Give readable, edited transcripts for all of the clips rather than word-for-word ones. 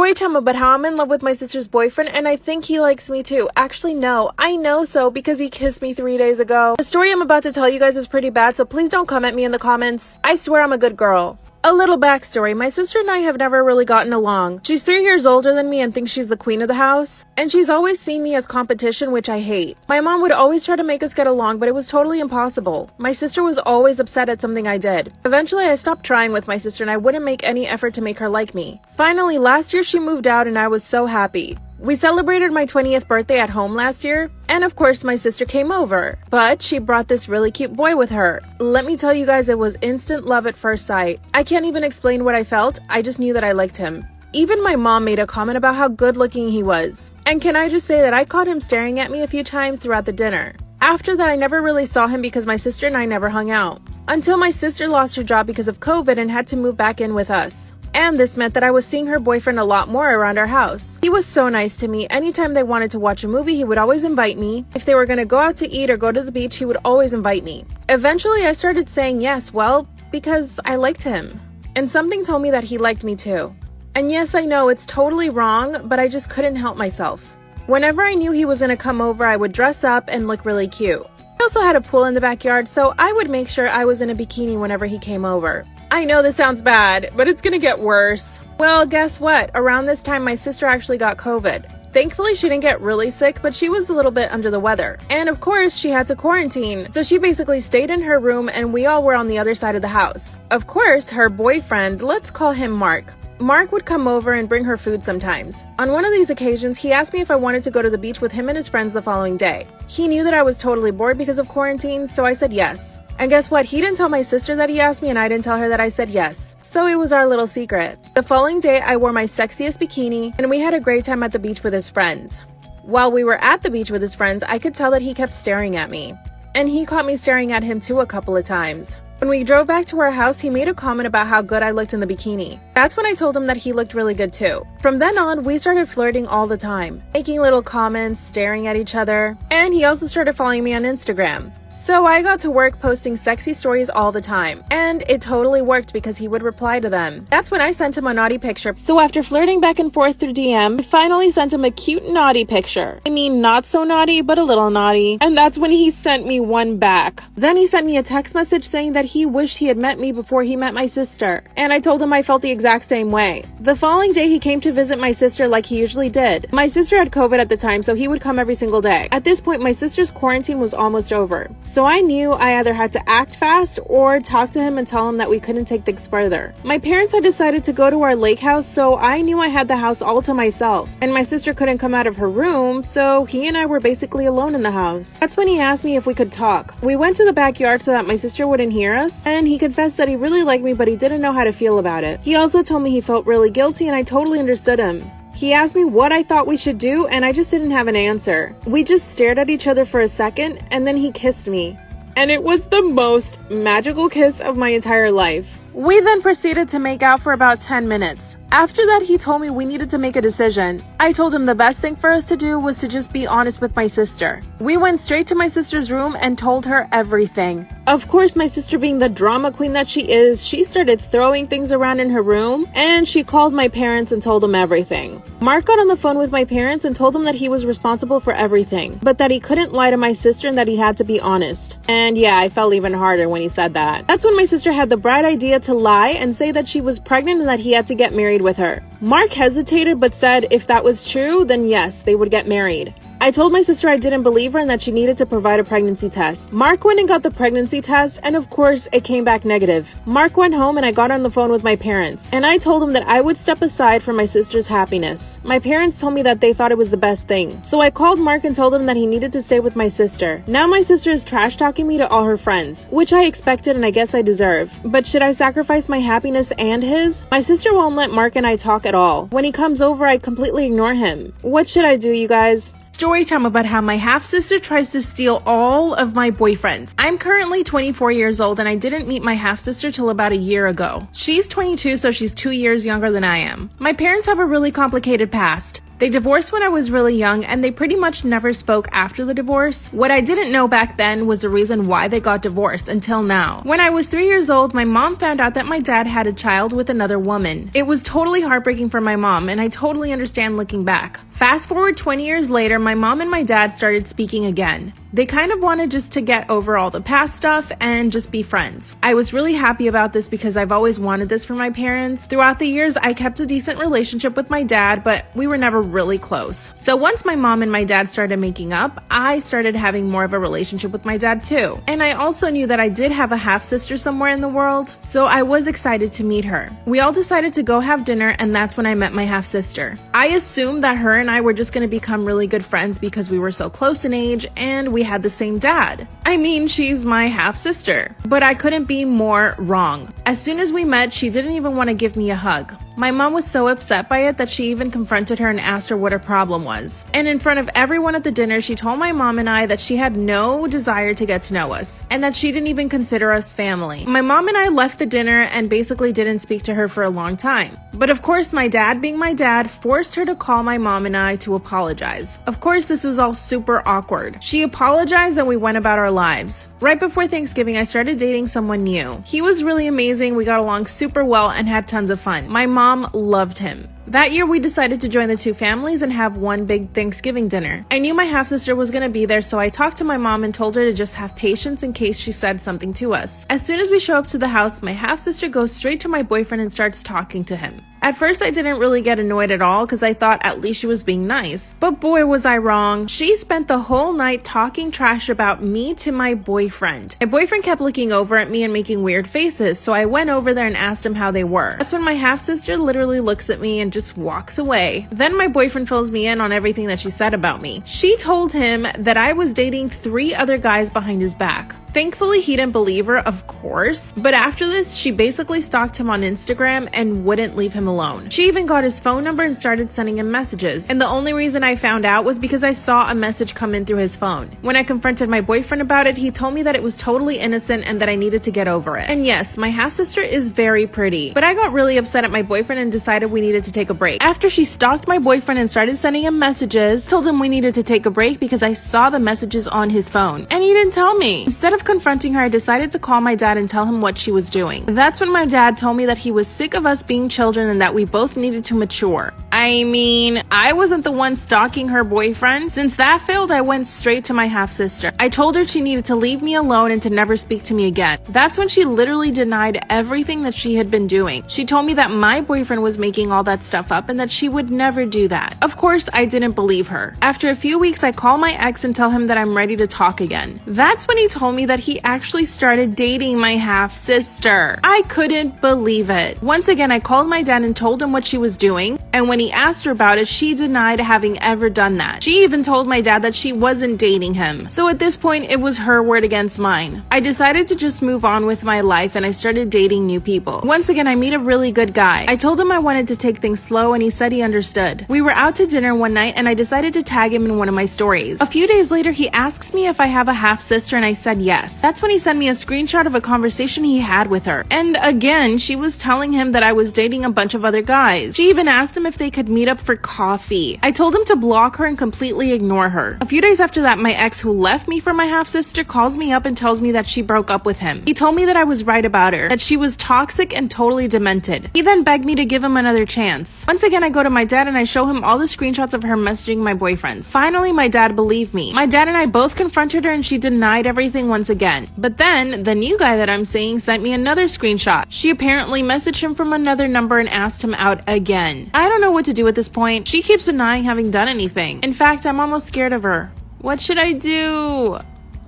Story time about how I'm in love with my sister's boyfriend and I think he likes me too. Actually, no. I know so because he kissed me 3 days ago. The story I'm about to tell you guys is pretty bad, so please don't come at me in the comments. I swear I'm a good girl. A little backstory. My sister and I have never really gotten along. She's 3 years older than me and thinks she's the queen of the house. And she's always seen me as competition, which I hate. My mom would always try to make us get along, but it was totally impossible. My sister was always upset at something I did. Eventually, I stopped trying with my sister and I wouldn't make any effort to make her like me. Finally, last year she moved out and I was so happy. We celebrated my 20th birthday at home last year, and of course my sister came over, but she brought this really cute boy with her. Let me tell you guys, it was instant love at first sight. I can't even explain what I felt, I just knew that I liked him. Even my mom made a comment about how good looking he was. And can I just say that I caught him staring at me a few times throughout the dinner. After that, I never really saw him because my sister and I never hung out. Until my sister lost her job because of COVID and had to move back in with us. And this meant that I was seeing her boyfriend a lot more around our house. He was so nice to me. Anytime they wanted to watch a movie, he would always invite me. If they were going to go out to eat or go to the beach, he would always invite me. Eventually, I started saying yes, well, because I liked him. And something told me that he liked me too. And yes, I know it's totally wrong, but I just couldn't help myself. Whenever I knew he was going to come over, I would dress up and look really cute. I also had a pool in the backyard, so I would make sure I was in a bikini whenever he came over. I know this sounds bad, but it's gonna get worse. Well, guess what? Around this time, my sister actually got COVID. Thankfully, she didn't get really sick, but she was a little bit under the weather. And of course, she had to quarantine. So she basically stayed in her room and we all were on the other side of the house. Of course, her boyfriend, let's call him Mark. Mark would come over and bring her food sometimes. On one of these occasions, he asked me if I wanted to go to the beach with him and his friends the following day. He knew that I was totally bored because of quarantine, so I said yes. And guess what? He didn't tell my sister that he asked me and I didn't tell her that I said yes. So it was our little secret. The following day, I wore my sexiest bikini and we had a great time at the beach with his friends. While we were at the beach with his friends, I could tell that he kept staring at me. And he caught me staring at him too a couple of times. When we drove back to our house, he made a comment about how good I looked in the bikini. That's when I told him that he looked really good too. From then on, we started flirting all the time, making little comments, staring at each other, and he also started following me on Instagram. So I got to work posting sexy stories all the time, and it totally worked because he would reply to them. That's when I sent him a naughty picture. So after flirting back and forth through DM, I finally sent him a cute naughty picture. I mean, not so naughty, but a little naughty. And that's when he sent me one back. Then he sent me a text message saying that he wished he had met me before he met my sister. And I told him I felt the exact same way. The following day, he came to visit my sister like he usually did. My sister had COVID at the time, so he would come every single day. At this point, my sister's quarantine was almost over. So I knew I either had to act fast or talk to him and tell him that we couldn't take things further. My parents had decided to go to our lake house, so I knew I had the house all to myself. And my sister couldn't come out of her room, so he and I were basically alone in the house. That's when he asked me if we could talk. We went to the backyard so that my sister wouldn't hear us, and he confessed that he really liked me, but he didn't know how to feel about it. He also told me he felt really guilty, and I totally understood him. He asked me what I thought we should do, and I just didn't have an answer. We just stared at each other for a second, and then he kissed me. And it was the most magical kiss of my entire life. We then proceeded to make out for about 10 minutes. After that, he told me we needed to make a decision. I told him the best thing for us to do was to just be honest with my sister. We went straight to my sister's room and told her everything. Of course, my sister being the drama queen that she is, she started throwing things around in her room and she called my parents and told them everything. Mark got on the phone with my parents and told them that he was responsible for everything, but that he couldn't lie to my sister and that he had to be honest. And yeah, I felt even harder when he said that. That's when my sister had the bright idea to lie and say that she was pregnant and that he had to get married with her. Mark hesitated but said if that was true, then yes, they would get married. I told my sister I didn't believe her and that she needed to provide a pregnancy test. Mark went and got the pregnancy test and of course it came back negative. Mark went home and I got on the phone with my parents and I told them that I would step aside for my sister's happiness. My parents told me that they thought it was the best thing. So I called Mark and told him that he needed to stay with my sister. Now my sister is trash talking me to all her friends, which I expected and I guess I deserve. But should I sacrifice my happiness and his? My sister won't let Mark and I talk at all. When he comes over, I completely ignore him. What should I do, you guys? Story time about how my half-sister tries to steal all of my boyfriends. I'm currently 24 years old and I didn't meet my half-sister till about a year ago. She's 22, so she's 2 years younger than I am. My parents have a really complicated past. They divorced when I was really young, and they pretty much never spoke after the divorce. What I didn't know back then was the reason why they got divorced until now. When I was 3 years old, my mom found out that my dad had a child with another woman. It was totally heartbreaking for my mom, and I totally understand looking back. Fast forward 20 years later, my mom and my dad started speaking again. They kind of wanted just to get over all the past stuff and just be friends. I was really happy about this because I've always wanted this for my parents. Throughout the years, I kept a decent relationship with my dad, but we were never really close. So once my mom and my dad started making up, I started having more of a relationship with my dad too. And I also knew that I did have a half-sister somewhere in the world, so I was excited to meet her. We all decided to go have dinner, and that's when I met my half-sister. I assumed that her and I were just going to become really good friends because we were so close in age and we had the same dad. I mean, she's my half-sister. But I couldn't be more wrong. As soon as we met, she didn't even want to give me a hug. My mom was so upset by it that she even confronted her and asked her what her problem was. And in front of everyone at the dinner, she told my mom and I that she had no desire to get to know us, and that she didn't even consider us family. My mom and I left the dinner and basically didn't speak to her for a long time. But of course, my dad, being my dad, forced her to call my mom and I to apologize. Of course, this was all super awkward. She apologized and we went about our lives. Right before Thanksgiving, I started dating someone new. He was really amazing, we got along super well and had tons of fun. My mom loved him. That year, we decided to join the two families and have one big Thanksgiving dinner. I knew my half-sister was going to be there, so I talked to my mom and told her to just have patience in case she said something to us. As soon as we show up to the house, my half-sister goes straight to my boyfriend and starts talking to him. At first, I didn't really get annoyed at all because I thought at least she was being nice. But boy, was I wrong. She spent the whole night talking trash about me to my boyfriend. My boyfriend kept looking over at me and making weird faces, so I went over there and asked him how they were. That's when my half-sister literally looks at me and just walks away. Then my boyfriend fills me in on everything that she said about me. She told him that I was dating 3 other guys behind his back. Thankfully, he didn't believe her, of course, but after this, she basically stalked him on Instagram and wouldn't leave him alone. She even got his phone number and started sending him messages, and the only reason I found out was because I saw a message come in through his phone. When I confronted my boyfriend about it, he told me that it was totally innocent and that I needed to get over it. And yes, my half-sister is very pretty, but I got really upset at my boyfriend and decided we needed to take a break. After she stalked my boyfriend and started sending him messages, told him we needed to take a break because I saw the messages on his phone, and he didn't tell me. Instead of confronting her, I decided to call my dad and tell him what she was doing. That's when my dad told me that he was sick of us being children and that we both needed to mature. I mean, I wasn't the one stalking her boyfriend. Since that failed, I went straight to my half-sister. I told her she needed to leave me alone and to never speak to me again. That's when she literally denied everything that she had been doing. She told me that my boyfriend was making all that stuff up and that she would never do that. Of course, I didn't believe her. After a few weeks, I call my ex and tell him that I'm ready to talk again. That's when he told me that he actually started dating my half-sister. I couldn't believe it. Once again, I called my dad and told him what she was doing, and when he asked her about it, she denied having ever done that. She even told my dad that she wasn't dating him. So at this point, it was her word against mine. I decided to just move on with my life and I started dating new people. Once again, I meet a really good guy. I told him I wanted to take things slow and he said he understood. We were out to dinner one night and I decided to tag him in one of my stories. A few days later, he asks me if I have a half-sister and I said yes. That's when he sent me a screenshot of a conversation he had with her. And again, she was telling him that I was dating a bunch of other guys. She even asked him if they could meet up for coffee. I told him to block her and completely ignore her. A few days after that, my ex, who left me for my half-sister, calls me up and tells me that she broke up with him. He told me that I was right about her, that she was toxic and totally demented. He then begged me to give him another chance. Once again, I go to my dad and I show him all the screenshots of her messaging my boyfriends. Finally, my dad believed me. My dad and I both confronted her and she denied everything once again. But then, the new guy that I'm seeing sent me another screenshot. She apparently messaged him from another number and asked him out again. I don't know what to do at this point. She keeps denying having done anything. In fact, I'm almost scared of her. What should I do?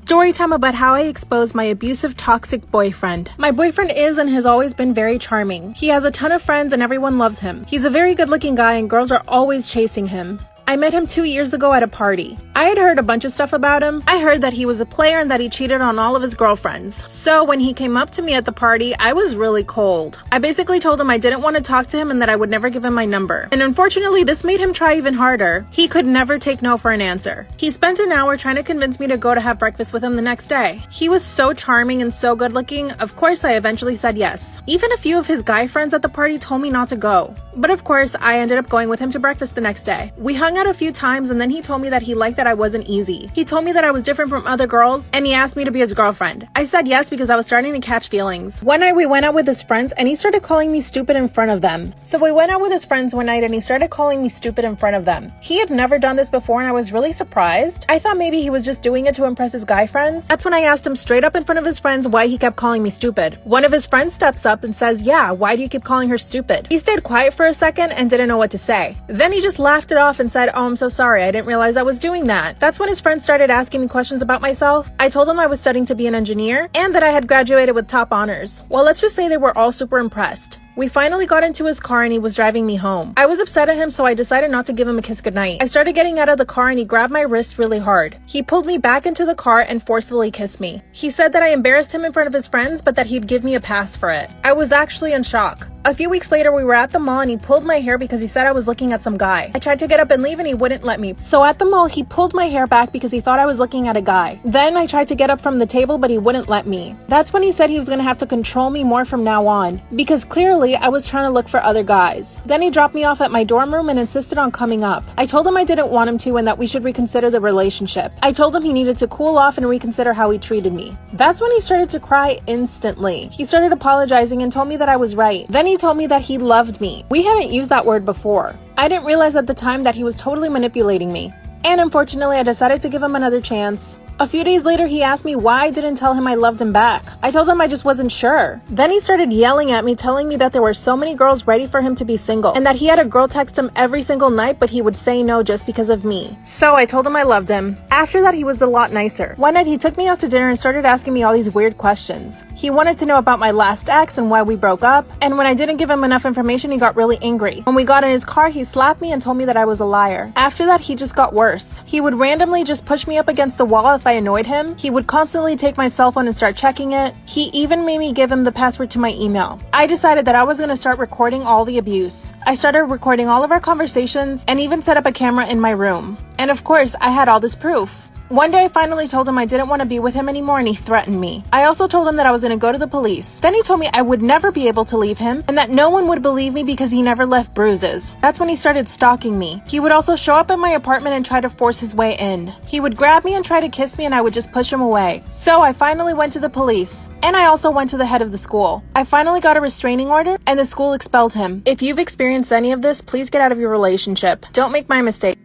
Story time about how I exposed my abusive, toxic boyfriend. My boyfriend is and has always been very charming. He has a ton of friends and everyone loves him. He's a very good-looking guy and girls are always chasing him. I met him 2 years ago at a party. I had heard a bunch of stuff about him. I heard that he was a player and that he cheated on all of his girlfriends. So when he came up to me at the party, I was really cold. I basically told him I didn't want to talk to him and that I would never give him my number. And unfortunately, this made him try even harder. He could never take no for an answer. He spent an hour trying to convince me to go to have breakfast with him the next day. He was so charming and so good looking. Of course, I eventually said yes. Even a few of his guy friends at the party told me not to go. But of course, I ended up going with him to breakfast the next day. We hung out a few times and then he told me that he liked that I wasn't easy. He told me that I was different from other girls and he asked me to be his girlfriend. I said yes because I was starting to catch feelings. One night we went out with his friends and he started calling me stupid in front of them. So we went out with his friends one night and he started calling me stupid in front of them. He had never done this before and I was really surprised. I thought maybe he was just doing it to impress his guy friends. That's when I asked him straight up in front of his friends why he kept calling me stupid. One of his friends steps up and says, "Yeah, why do you keep calling her stupid?" He stayed quiet for a second and didn't know what to say. Then he just laughed it off and said, "Oh, I'm so sorry. I didn't realize I was doing that." That's when his friends started asking me questions about myself. I told them I was studying to be an engineer and that I had graduated with top honors. Well, let's just say they were all super impressed. We finally got into his car and he was driving me home. I was upset at him, so I decided not to give him a kiss goodnight. I started getting out of the car and he grabbed my wrist really hard. He pulled me back into the car and forcefully kissed me. He said that I embarrassed him in front of his friends, but that he'd give me a pass for it. I was actually in shock. A few weeks later, we were at the mall and he pulled my hair because he said I was looking at some guy. I tried to get up and leave and he wouldn't let me. So at the mall, he pulled my hair back because he thought I was looking at a guy. Then I tried to get up from the table, but he wouldn't let me. That's when he said he was gonna have to control me more from now on, because clearly I was trying to look for other guys. Then he dropped me off at my dorm room and insisted on coming up. I told him I didn't want him to and that we should reconsider the relationship. I told him he needed to cool off and reconsider how he treated me. That's when he started to cry instantly. He started apologizing and told me that I was right. Then he told me that he loved me. We hadn't used that word before. I didn't realize at the time that he was totally manipulating me. And unfortunately, I decided to give him another chance. A few days later, he asked me why I didn't tell him I loved him back. I told him I just wasn't sure. Then he started yelling at me, telling me that there were so many girls ready for him to be single, and that he had a girl text him every single night, but he would say no just because of me. So I told him I loved him. After that, he was a lot nicer. One night, he took me out to dinner and started asking me all these weird questions. He wanted to know about my last ex and why we broke up, and when I didn't give him enough information, he got really angry. When we got in his car, he slapped me and told me that I was a liar. After that, he just got worse. He would randomly just push me up against a wall if I annoyed him. He would constantly take my cell phone and start checking it. He even made me give him the password to my email. I decided that I was going to start recording all the abuse. I started recording all of our conversations and even set up a camera in my room. And of course, I had all this proof. One day I finally told him I didn't want to be with him anymore and he threatened me. I also told him that I was going to go to the police. Then he told me I would never be able to leave him and that no one would believe me because he never left bruises. That's when he started stalking me. He would also show up at my apartment and try to force his way in. He would grab me and try to kiss me and I would just push him away. So I finally went to the police and I also went to the head of the school. I finally got a restraining order and the school expelled him. If you've experienced any of this, please get out of your relationship. Don't make my mistake.